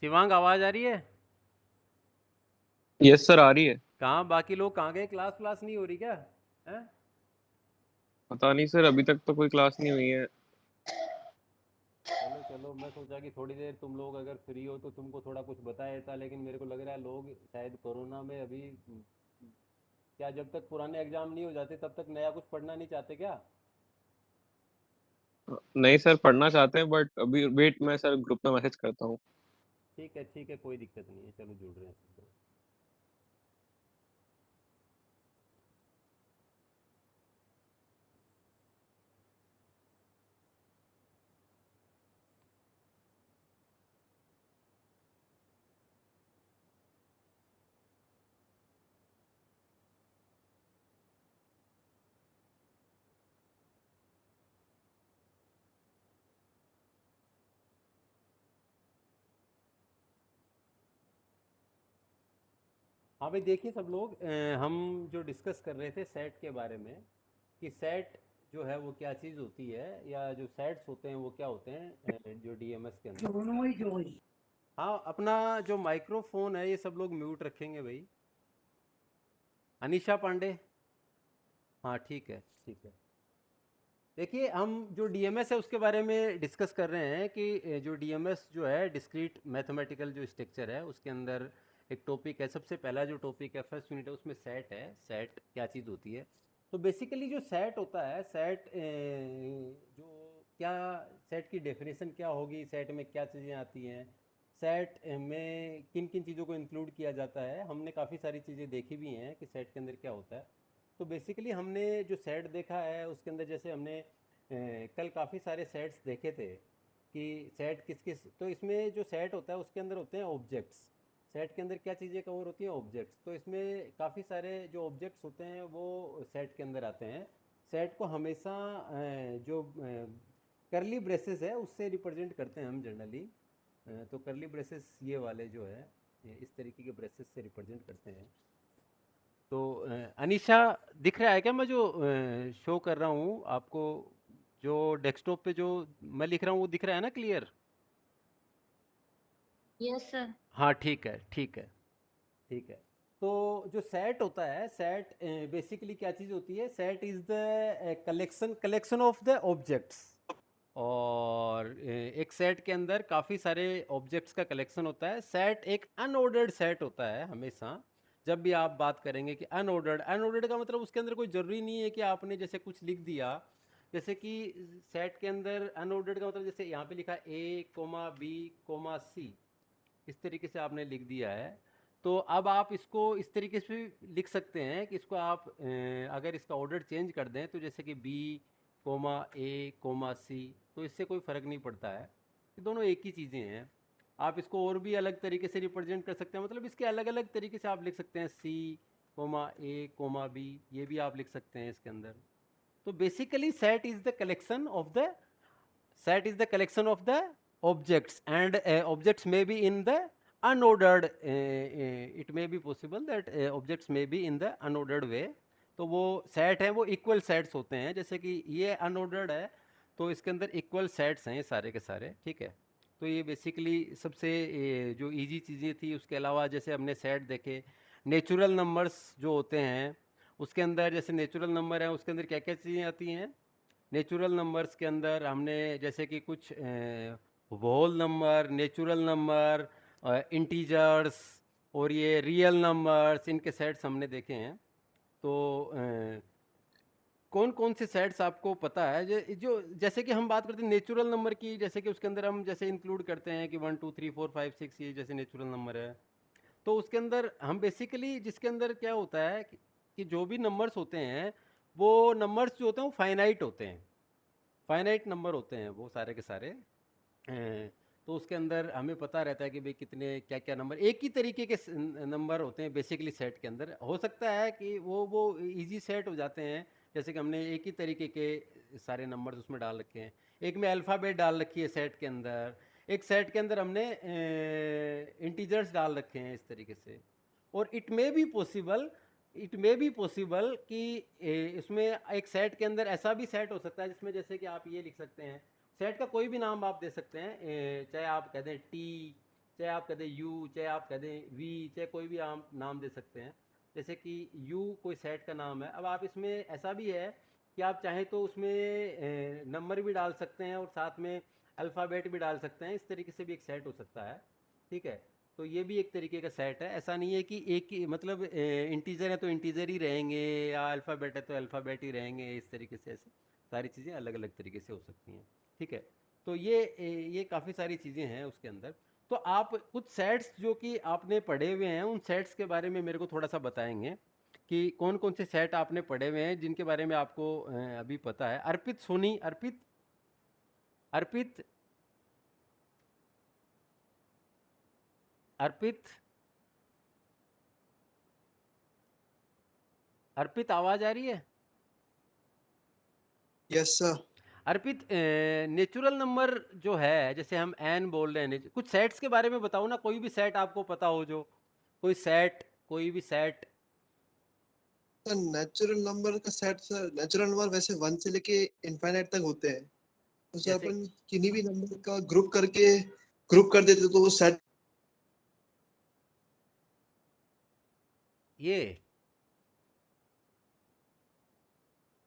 शिवांग, आवाज आ रही है? यस सर, आ रही है। कहाँ बाकी लोग कहाँ गए? क्लास नहीं हो रही क्या? हैं? पता नहीं सर, अभी तक तो कोई क्लास नहीं हुई है। चलो चलो, मैं सोचा कि थोड़ी देर तुम लोग अगर फ्री हो तो तुमको थोड़ा कुछ बताया देता, लेकिन मेरे को लग रहा है लोग शायद कोरोना में अभी क्या, जब तक पुराने एग्जाम नहीं हो जाते तब तक नया कुछ पढ़ना नहीं चाहते क्या? नहीं सर, पढ़ना चाहते हैं बट अभी वेट, मैं सर ग्रुप में मैसेज करता हूँ। ठीक है, कोई दिक्कत नहीं है, चलो जुड़ रहे हैं सब लोग। हाँ भाई, देखिए सब लोग, हम जो डिस्कस कर रहे थे सेट के बारे में, कि सेट जो है वो क्या चीज़ होती है, या जो सेट्स होते हैं वो क्या होते हैं, जो डीएमएस के अंदर। हाँ, अपना जो माइक्रोफोन है ये सब लोग म्यूट रखेंगे भाई। अनीशा पांडे। हाँ ठीक है, ठीक है। देखिए, हम जो डीएमएस है उसके बारे में डिस्कस कर रहे हैं कि जो डीएमएस जो है डिस्क्रीट मैथमेटिकल जो स्ट्रक्चर है उसके अंदर एक टॉपिक है। सबसे पहला जो टॉपिक है फर्स्ट यूनिट है उसमें सेट है। सेट क्या चीज़ होती है? तो बेसिकली जो सेट होता है, सेट जो क्या, सेट की डेफिनेशन क्या होगी, सेट में क्या चीज़ें आती हैं, सेट में किन किन चीज़ों को इंक्लूड किया जाता है, हमने काफ़ी सारी चीज़ें देखी भी हैं कि सेट के अंदर क्या होता है। तो बेसिकली हमने जो सेट देखा है उसके अंदर, जैसे हमने कल काफ़ी सारे सेट्स देखे थे कि सेट किस किस, तो इसमें जो सेट होता है उसके अंदर होते हैं ऑब्जेक्ट्स। सेट के अंदर क्या चीज़ें कवर होती हैं? ऑब्जेक्ट्स। तो इसमें काफ़ी सारे जो ऑब्जेक्ट्स होते हैं वो सेट के अंदर आते हैं। सेट को हमेशा जो करली ब्रेसेस है उससे रिप्रेजेंट करते हैं हम जनरली। तो करली ब्रेसेस ये वाले जो है, ये इस तरीके के ब्रेसेस से रिप्रेजेंट करते हैं। तो अनीशा, दिख रहा है क्या मैं जो शो कर रहा हूँ आपको? जो डेस्कटॉप पे जो मैं लिख रहा हूँ वो दिख रहा है ना क्लियर? Yes sir. हाँ ठीक है, ठीक है, ठीक है। तो जो सेट होता है, सेट बेसिकली क्या चीज़ होती है? Set is the collection collection of the objects. और एक सेट के अंदर काफ़ी सारे ऑब्जेक्ट्स का कलेक्शन होता है। सेट एक अनऑर्डर्ड सेट होता है हमेशा। जब भी आप बात करेंगे कि अनऑर्डर्ड, अनऑर्डर्ड का मतलब उसके अंदर कोई ज़रूरी नहीं है कि आपने जैसे कुछ लिख दिया। जैसे कि सेट के अंदर अनऑर्डर्ड का मतलब, जैसे यहाँ पे लिखा ए कोमा बी कोमा सी, इस तरीके से आपने लिख दिया है। तो अब आप इसको इस तरीके से भी लिख सकते हैं कि इसको आप अगर इसका ऑर्डर चेंज कर दें, तो जैसे कि बी कोमा ए कोमा सी, तो इससे कोई फ़र्क नहीं पड़ता है, ये दोनों एक ही चीज़ें हैं। आप इसको और भी अलग तरीके से रिप्रेजेंट कर सकते हैं, मतलब इसके अलग अलग तरीके से आप लिख सकते हैं, सी कोमा ए कोमा बी, ये भी आप लिख सकते हैं इसके अंदर। तो basically set is the collection of the, set is the collection of the objects, and objects may be in the unordered, it may be possible that objects may be in the unordered way। तो वो set है वो equal sets होते हैं, जैसे कि ये unordered है तो इसके अंदर इक्वल सेट्स हैं ये सारे के सारे, ठीक है। तो ये बेसिकली सबसे जो इजी चीज़ें थी। उसके अलावा जैसे हमने सेट देखे, नेचुरल नंबर्स जो होते हैं उसके अंदर, जैसे नेचुरल नंबर है उसके अंदर क्या क्या चीज़ें आती हैं? नेचुरल नंबर्स के अंदर हमने जैसे कि कुछ whole number, natural number, integers, और ये रियल नंबर्स, इनके सेट्स हमने देखे हैं। तो कौन कौन से सेट्स आपको पता है जो जैसे कि हम बात करते हैं नेचुरल नंबर की, जैसे कि उसके अंदर हम जैसे इंक्लूड करते हैं कि 1 2 3 4 5 6, ये जैसे नेचुरल नंबर है। तो उसके अंदर हम बेसिकली, जिसके अंदर क्या होता है कि जो भी नंबर्स होते हैं वो नंबर्स जो होते हैं वो फाइनाइट होते हैं। फाइनाइट नंबर होते हैं वो सारे के सारे। तो उसके अंदर हमें पता रहता है कि भाई कितने क्या क्या नंबर, एक ही तरीके के नंबर होते हैं बेसिकली सेट के अंदर। हो सकता है कि वो इजी सेट हो जाते हैं, जैसे कि हमने एक ही तरीके के सारे नंबर्स उसमें डाल रखे हैं। एक में अल्फ़ाबेट डाल रखी है सेट के अंदर, एक सेट के अंदर हमने इंटीजर्स डाल रखे हैं इस तरीके से। और इट मे बी पॉसिबल कि इसमें एक सेट के अंदर ऐसा भी सेट हो सकता है जिसमें जैसे कि आप ये लिख सकते हैं, सेट का कोई भी नाम आप दे सकते हैं, चाहे आप कह दें टी चाहे आप कह दें यू, चाहे आप कह दें वी, चाहे कोई भी आप नाम दे सकते हैं। जैसे कि यू कोई सेट का नाम है। अब आप इसमें ऐसा भी है कि आप चाहें तो उसमें नंबर भी डाल सकते हैं और साथ में अल्फ़ाबेट भी डाल सकते हैं। इस तरीके से भी एक सेट हो सकता है, ठीक है। तो ये भी एक तरीके का सेट है। ऐसा नहीं है कि एक ही मतलब इंटीजर है तो इंटीजर ही रहेंगे या अल्फ़ाबेट है तो अल्फ़ाबेट ही रहेंगे, इस तरीके से ऐसे सारी चीज़ें अलग अलग तरीके से हो सकती हैं, ठीक है। तो ये काफ़ी सारी चीज़ें हैं उसके अंदर। तो आप कुछ सेट्स जो कि आपने पढ़े हुए हैं उन सेट्स के बारे में मेरे को थोड़ा सा बताएंगे कि कौन कौन से सेट आपने पढ़े हुए हैं जिनके बारे में आपको अभी पता है। अर्पित सोनी, अर्पित, अर्पित, अर्पित, अर्पित, आवाज आ रही है? Yes sir. Arpit, natural number जो है जैसे हम एन बोल रहे हैं, कुछ सेट्स के बारे में बताओ ना, कोई भी सेट आपको पता हो जो, कोई सेट, कोई भी सेट। सर नेचुरल नंबर का सेट, सर नेचुरल नंबर वैसे 1 से लेके इनफाइनाइट तक होते हैं। तो सर जैसे अपन किन्हीं भी नंबर का ग्रुप कर देते तो वो सेट।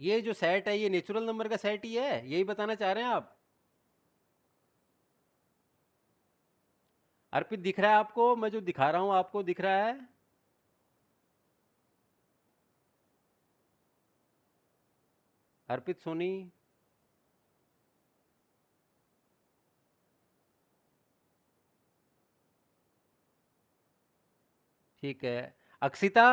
ये जो सेट है ये नेचुरल नंबर का सेट ही है, यही बताना चाह रहे हैं आप? अर्पित, दिख रहा है आपको? मैं जो दिखा रहा हूं आपको दिख रहा है? अर्पित सोनी, ठीक है। Akshita,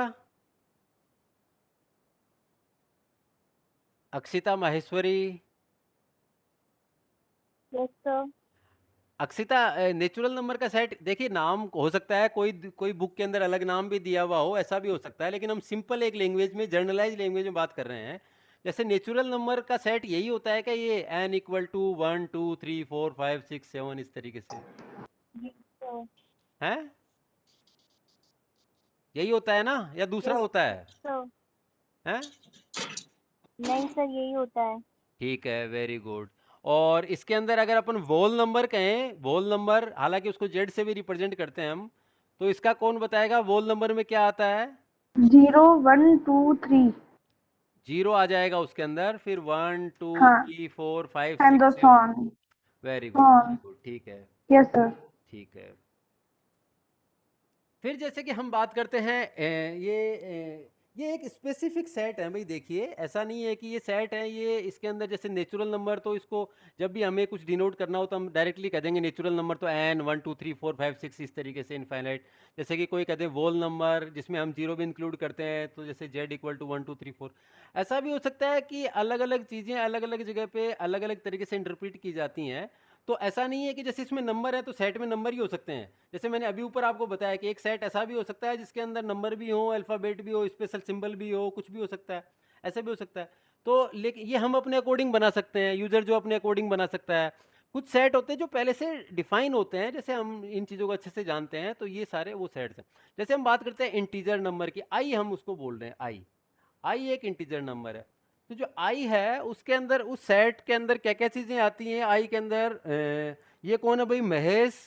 Akshita Maheshwari, yes sir. Akshita, natural number का सेट देखिए, नाम हो सकता है कोई कोई बुक के अंदर अलग नाम भी दिया हुआ हो, ऐसा भी हो सकता है, लेकिन हम सिंपल एक लैंग्वेज में, जनरलाइज लैंग्वेज में बात कर रहे हैं। जैसे नेचुरल नंबर का सेट यही होता है कि ये n इक्वल टू 1 2 3 4 5 6 7 इस तरीके से जी सर। है, यही होता है ना, या दूसरा यस होता है? सर। हैं? नहीं सर, यही होता है। ठीक है, वेरी गुड। और इसके अंदर अगर अपन वोल नंबर कहें, वोल नंबर, हालांकि उसको जेड से भी रिप्रेजेंट करते हैं हम, तो इसका कौन बताएगा वोल नंबर में क्या आता है? 0 1 2 3। जीरो आ जाएगा उसके अंदर, फिर 1 2 हाँ, 3 4 5 एंड 6 द 7। सॉन। वेरी गुड, वेरी सॉन। गुड, ठीक है, यस सर। ठीक है। फिर जैसे कि हम बात करते हैं ये एक स्पेसिफिक सेट है भाई। देखिए, ऐसा नहीं है कि ये सेट है, ये इसके अंदर जैसे नेचुरल नंबर, तो इसको जब भी हमें कुछ डिनोट करना हो तो हम डायरेक्टली कह देंगे नेचुरल नंबर तो एन 1 2 3 4 5 6 इस तरीके से इनफाइनाइट। जैसे कि कोई कहते हैं वोल नंबर जिसमें हम जीरो भी इंक्लूड करते हैं, तो जैसे जेड इक्वल टू 1 2 3 4। ऐसा भी हो सकता है कि अलग अलग चीज़ें अलग अलग जगह पे अलग अलग तरीके से इंटरप्रिट की जाती हैं। तो ऐसा नहीं है कि जैसे इसमें नंबर है तो सेट में नंबर ही हो सकते हैं। जैसे मैंने अभी ऊपर आपको बताया कि एक सेट ऐसा भी हो सकता है जिसके अंदर नंबर भी हो, अल्फ़ाबेट भी हो, स्पेशल सिंबल भी हो, कुछ भी हो सकता है, ऐसा भी हो सकता है। तो लेकिन ये हम अपने अकॉर्डिंग बना सकते हैं, यूज़र जो अपने अकॉर्डिंग बना सकता है। कुछ सेट होते हैं जो पहले से डिफाइन होते हैं, जैसे हम इन चीज़ों को अच्छे से जानते हैं, तो ये सारे वो सेट्स हैं। जैसे हम बात करते हैं इंटीजर नंबर की, आई हम उसको बोल रहे हैं, आई, आई एक इंटीजर नंबर है। तो जो आई है उसके अंदर, उस सेट के अंदर क्या क्या चीज़ें आती हैं आई के अंदर? ये कौन है भाई? महेश,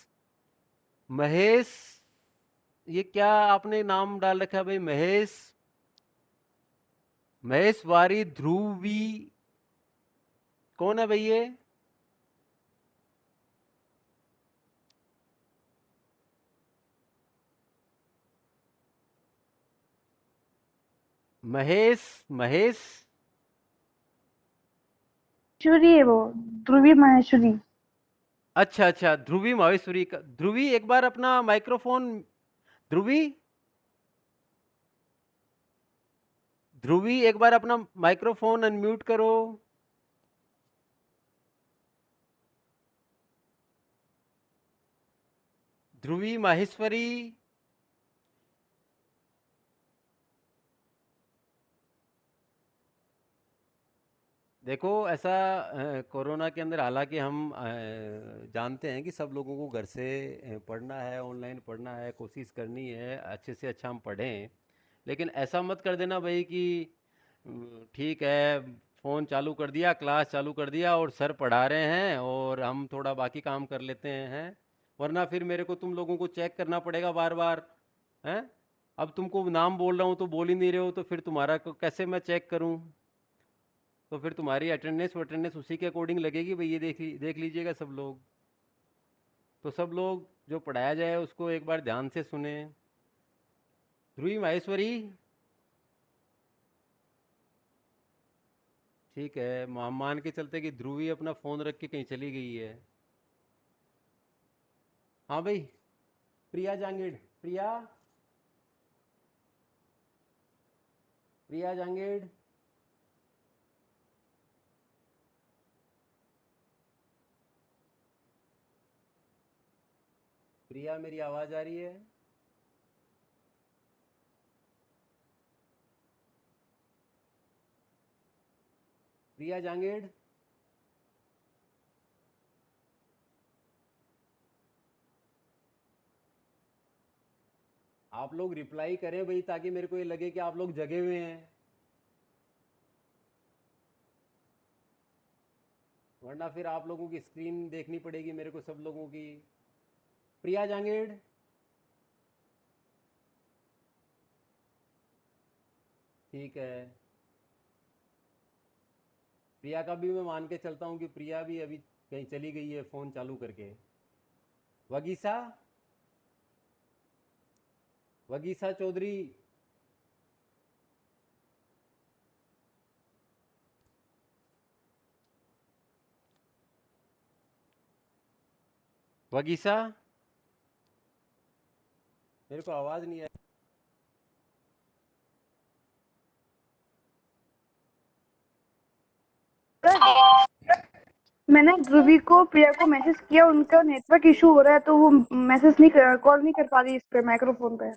महेश, ये क्या आपने नाम डाल रखा है भाई? महेश, महेश वारी, ध्रुवी, कौन है भाई ये? महेश, महेश, माहेश्वरी है वो। ध्रुवी माहेश्वरी। अच्छा अच्छा, ध्रुवी माहेश्वरी का। ध्रुवी एक बार अपना माइक्रोफोन, ध्रुवी, ध्रुवी एक बार अपना माइक्रोफोन अनम्यूट करो। ध्रुवी माहेश्वरी, देखो ऐसा कोरोना के अंदर, हालांकि हम जानते हैं कि सब लोगों को घर से पढ़ना है, ऑनलाइन पढ़ना है, कोशिश करनी है अच्छे से अच्छा हम पढ़ें, लेकिन ऐसा मत कर देना भाई कि ठीक है, फ़ोन चालू कर दिया, क्लास चालू कर दिया और सर पढ़ा रहे हैं और हम थोड़ा बाकी काम कर लेते हैं। वरना फिर मेरे को तुम लोगों को चेक करना पड़ेगा बार बार। हैं? अब तुमको नाम बोल रहा हूँ तो बोल ही नहीं रहे हो, तो फिर तुम्हारा कैसे मैं चेक करूँ? तो फिर तुम्हारी अटेंडेंस उसी के अकॉर्डिंग लगेगी भाई, ये देख लीजिएगा सब लोग। तो सब लोग जो पढ़ाया जाए उसको एक बार ध्यान से सुने। ध्रुवी माहेश्वरी, ठीक है, मान के चलते कि ध्रुवी अपना फ़ोन रख के कहीं चली गई है। हाँ भाई, प्रिया जांगीड़, प्रिया, प्रिया जांगीड़, प्रिया मेरी आवाज़ आ रही है? प्रिया जांगीड़, आप लोग रिप्लाई करें भाई, ताकि मेरे को ये लगे कि आप लोग जगे हुए हैं, वरना फिर आप लोगों की स्क्रीन देखनी पड़ेगी मेरे को, सब लोगों की। प्रिया जांगीड़, ठीक है, प्रिया का भी मैं मान के चलता हूँ कि प्रिया भी अभी कहीं चली गई है फ़ोन चालू करके। वगीसा, वगीसा चौधरी, वगीसा, मेरे को आवाज़ नहीं आई। मैंने ध्रुवी को प्रिया को मैसेज किया, उनका नेटवर्क इशू हो रहा है तो वो मैसेज नहीं कॉल नहीं कर पा रही इस पे माइक्रोफोन पे।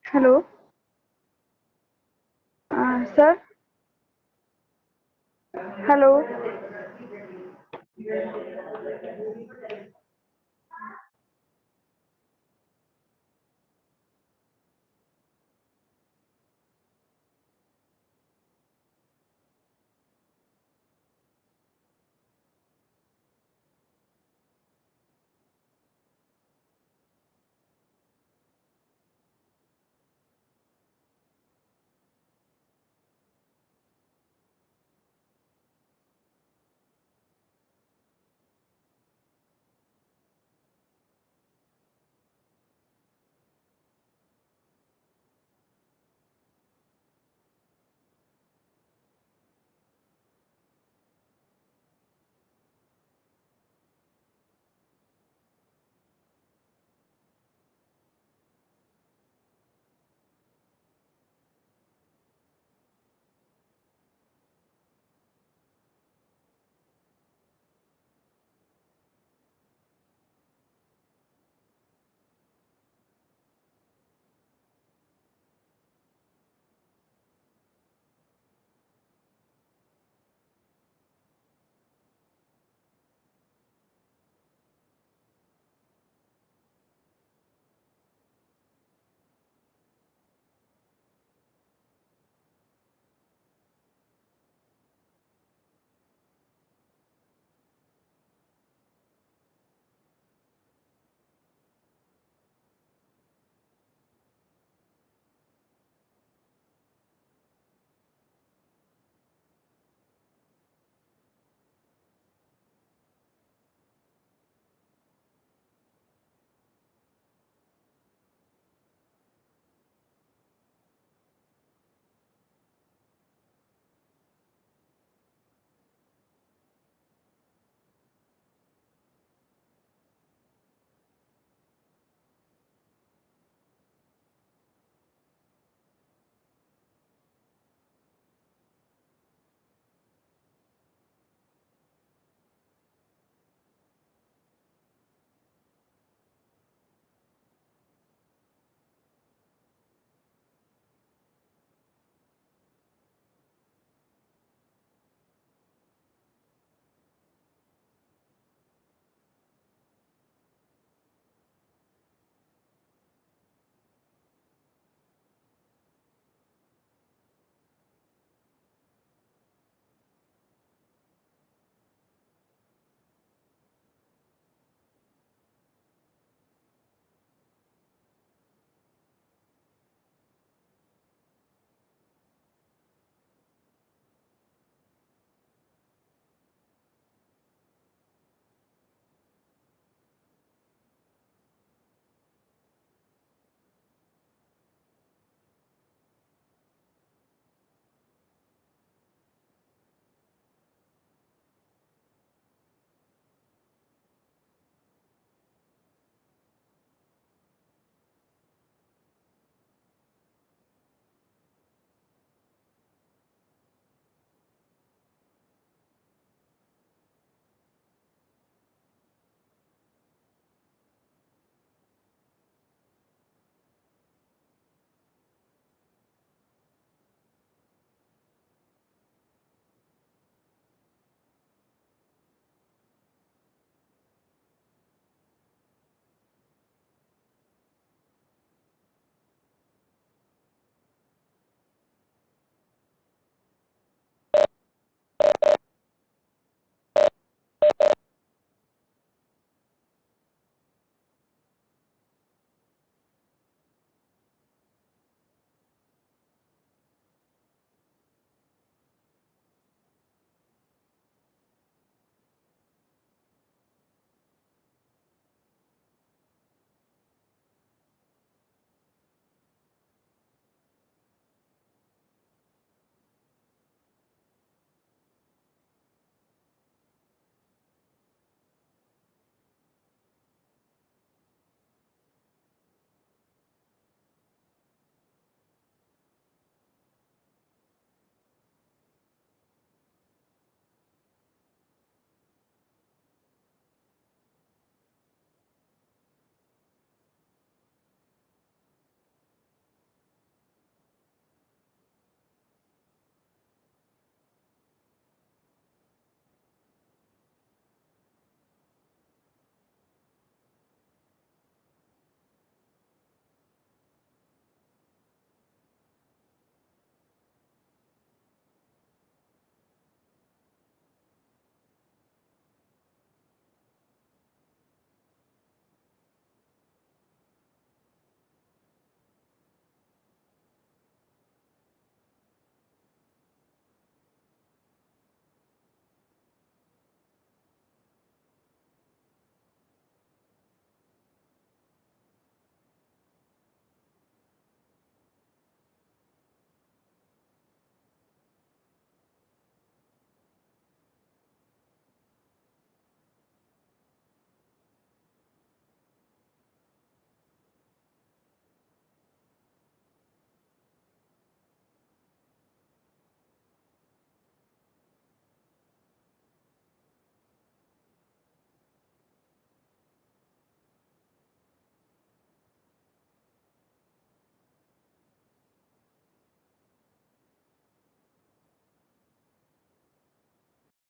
Hello sir, hello.